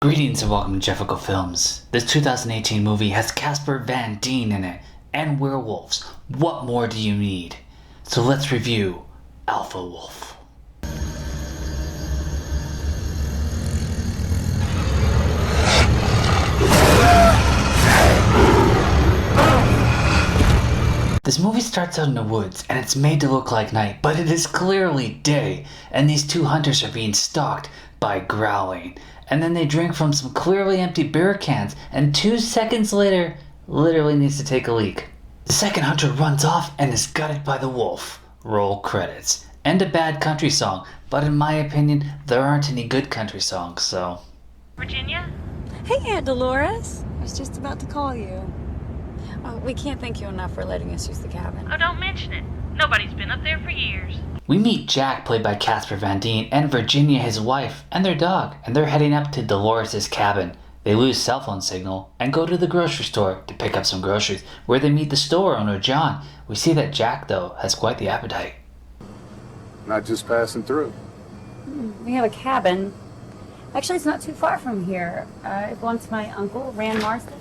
Greetings and welcome to Jefficho Films. This 2018 movie has Casper Van Dien in it, and werewolves. What more do you need? So let's review Alpha Wolf. This movie starts out in the woods, and it's made to look like night, but it is clearly day, and these two hunters are being stalked by growling. And then they drink from some clearly empty beer cans, and 2 seconds later, literally needs to take a leak. The second hunter runs off and is gutted by the wolf. Roll credits. And a bad country song, but in my opinion, there aren't any good country songs, so... Virginia? Hey, Aunt Dolores. I was just about to call you. Oh, we can't thank you enough for letting us use the cabin. Oh, don't mention it. Nobody's been up there for years. We meet Jack, played by Casper Van Dien, and Virginia, his wife, and their dog, and they're heading up to Dolores' cabin. They lose cell phone signal and go to the grocery store to pick up some groceries, where they meet the store owner, John. We see that Jack, though, has quite the appetite. Not just passing through. We have a cabin. Actually, it's not too far from here. Once my uncle ran Marston.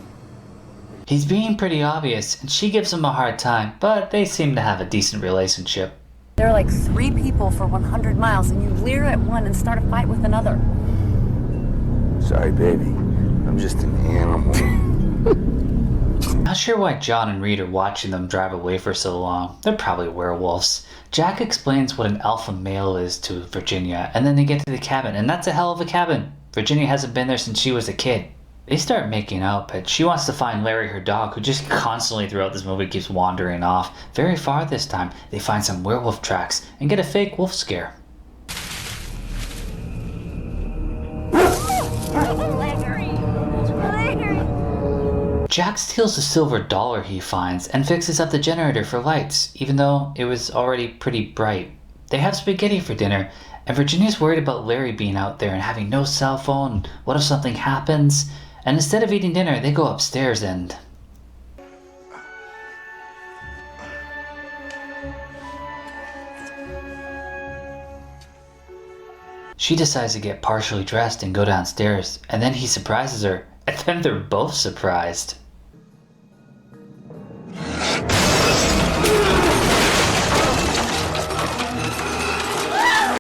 He's being pretty obvious, and she gives him a hard time, but they seem to have a decent relationship. There are like 3 people for 100 miles, and you leer at one and start a fight with another. Sorry, baby. I'm just an animal. Not sure why John and Reed are watching them drive away for so long. They're probably werewolves. Jack explains what an alpha male is to Virginia, and then they get to the cabin, and that's a hell of a cabin. Virginia hasn't been there since she was a kid. They start making out, but she wants to find Larry, her dog, who just constantly throughout this movie keeps wandering off. Very far this time, they find some werewolf tracks and get a fake wolf scare. Jack steals a silver dollar he finds and fixes up the generator for lights, even though it was already pretty bright. They have spaghetti for dinner, and Virginia's worried about Larry being out there and having no cell phone. What if something happens? And instead of eating dinner, they go upstairs and... She decides to get partially dressed and go downstairs, and then he surprises her, and then they're both surprised.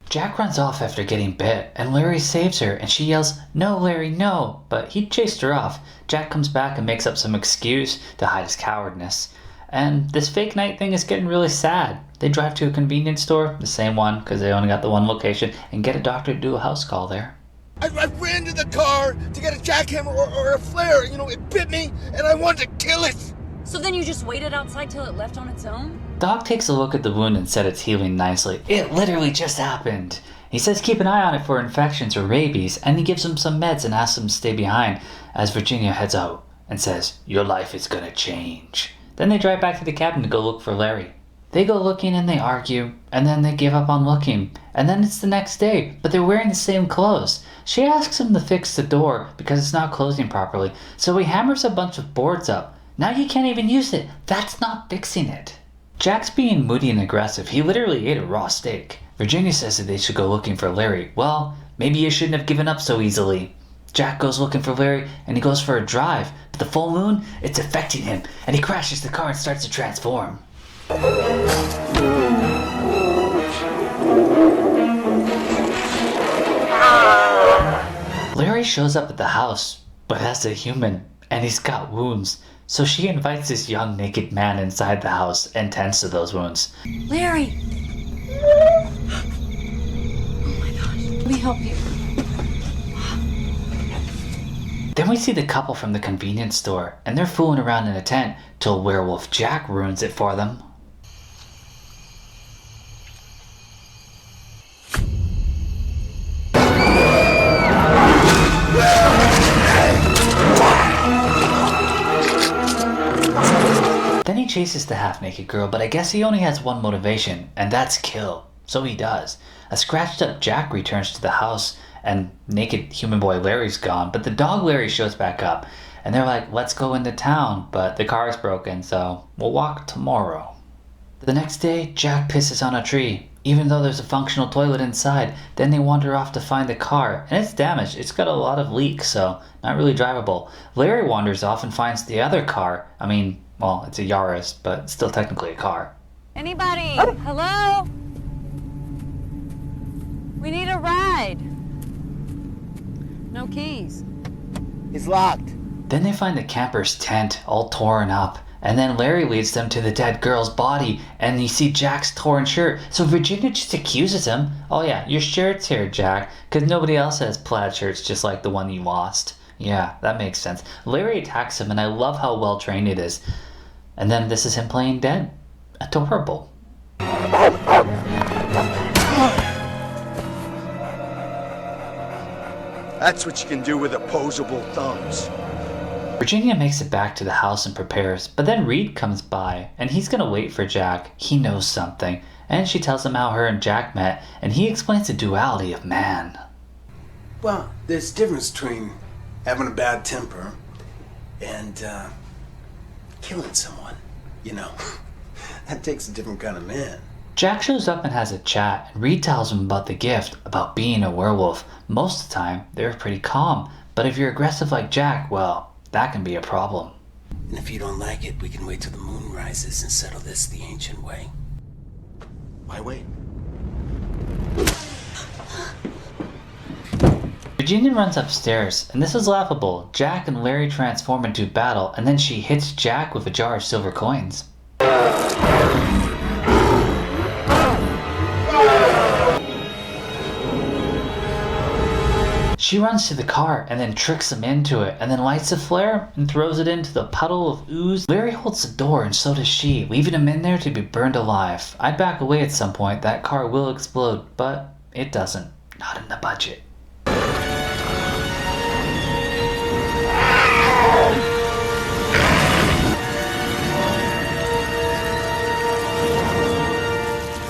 Jack runs off after getting bit, and Larry saves her, and she yells, "No, Larry, no!" But he chased her off. Jack comes back and makes up some excuse to hide his cowardness. And this fake night thing is getting really sad. They drive to a convenience store, the same one, because they only got the one location, and get a doctor to do a house call there. I ran to the car to get a jackhammer or a flare. You know, it bit me, and I wanted to kill it. So then you just waited outside till it left on its own? Doc takes a look at the wound and said it's healing nicely. It literally just happened. He says keep an eye on it for infections or rabies, and he gives him some meds and asks him to stay behind as Virginia heads out and says, "Your life is gonna change." Then they drive back to the cabin to go look for Larry. They go looking and they argue, and then they give up on looking. And then it's the next day, but they're wearing the same clothes. She asks him to fix the door because it's not closing properly, so he hammers a bunch of boards up. Now you can't even use it. That's not fixing it. Jack's being moody and aggressive. He literally ate a raw steak. Virginia says that they should go looking for Larry. Well, maybe you shouldn't have given up so easily. Jack goes looking for Larry, and he goes for a drive. But the full moon, it's affecting him, and he crashes the car and starts to transform. Larry shows up at the house, but as a human, and he's got wounds. So she invites this young naked man inside the house and tends to those wounds. Larry! Oh my gosh, let me help you. Then we see the couple from the convenience store, and they're fooling around in a tent till werewolf Jack ruins it for them. Then he chases the half-naked girl, but I guess he only has one motivation, and that's kill. So he does. A scratched up Jack returns to the house, and naked human boy Larry's gone, but the dog Larry shows back up, and they're like, let's go into town, but the car's broken, so we'll walk tomorrow. The next day, Jack pisses on a tree, even though there's a functional toilet inside. Then they wander off to find the car, and it's damaged. It's got a lot of leaks, so not really drivable. Larry wanders off and finds the other car. I mean, well, it's a Yaris, but still technically a car. Anybody? Hello? We need a ride. No keys. He's locked. Then they find the camper's tent all torn up, and then Larry leads them to the dead girl's body, and you see Jack's torn shirt. So Virginia just accuses him. Oh yeah, your shirt's here, Jack, because nobody else has plaid shirts just like the one you lost. Yeah, that makes sense. Larry attacks him, and I love how well trained it is. And then this is him playing dead. Adorable. That's what you can do with opposable thumbs. Virginia makes it back to the house and prepares, but then Reed comes by, and he's gonna wait for Jack. He knows something, and she tells him how her and Jack met, and he explains the duality of man. Well, there's a difference between having a bad temper and killing someone, you know. That takes a different kind of man. Jack shows up and has a chat, and Reed tells him about the gift, about being a werewolf. Most of the time, they're pretty calm, but if you're aggressive like Jack, well, that can be a problem. And if you don't like it, we can wait till the moon rises and settle this the ancient way. Why wait? Virginia runs upstairs, and this is laughable. Jack and Larry transform into battle, and then she hits Jack with a jar of silver coins. She runs to the car and then tricks him into it, and then lights a flare and throws it into the puddle of ooze. Larry holds the door, and so does she, leaving him in there to be burned alive. I'd back away at some point. That car will explode, but it doesn't. Not in the budget.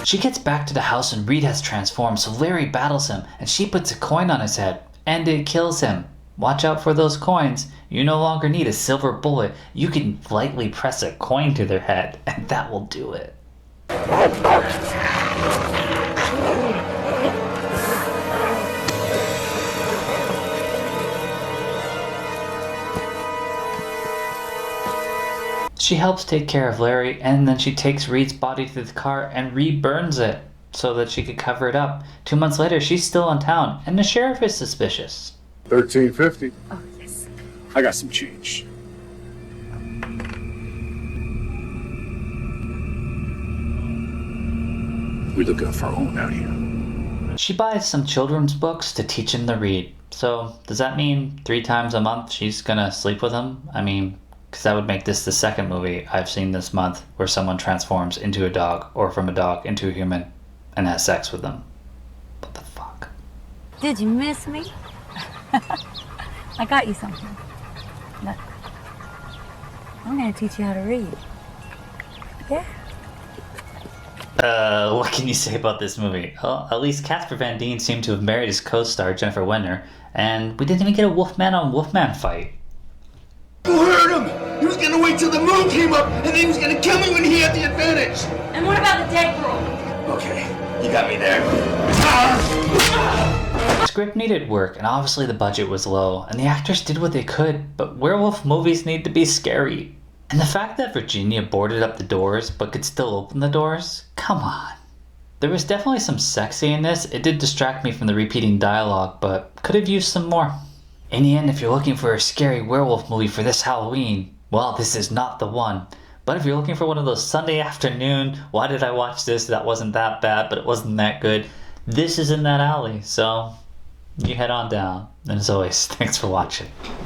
She gets back to the house and Reed has transformed, so Larry battles him, and she puts a coin on his head, and it kills him. Watch out for those coins. You no longer need a silver bullet. You can lightly press a coin to their head, and that will do it. She helps take care of Larry, and then she takes Reed's body to the car and re-burns it so that she could cover it up. 2 months later, she's still in town, and the sheriff is suspicious. $13.50. Oh, yes. I got some change. We look out for our own out here. She buys some children's books to teach him to read. So, does that mean 3 times a month she's gonna sleep with him? I mean, because that would make this the second movie I've seen this month where someone transforms into a dog, or from a dog into a human, and has sex with them. What the fuck? Did you miss me? I got you something. Look. I'm gonna teach you how to read. Yeah. What can you say about this movie? Well, at least Casper Van Dien seemed to have married his co-star Jennifer Wenger, and we didn't even get a Wolfman on Wolfman fight. You heard him! He was gonna wait till the moon came up, and then he was gonna kill me when he had the advantage! And what about the dead girl? Okay, you got me there. The script needed work, and obviously the budget was low, and the actors did what they could, but werewolf movies need to be scary. And the fact that Virginia boarded up the doors, but could still open the doors? Come on. There was definitely some sexy in this. It did distract me from the repeating dialogue, but could have used some more. In the end, if you're looking for a scary werewolf movie for this Halloween, well, this is not the one. But if you're looking for one of those Sunday afternoon, why did I watch this? That wasn't that bad, but it wasn't that good. This is in that alley, so you head on down. And as always, thanks for watching.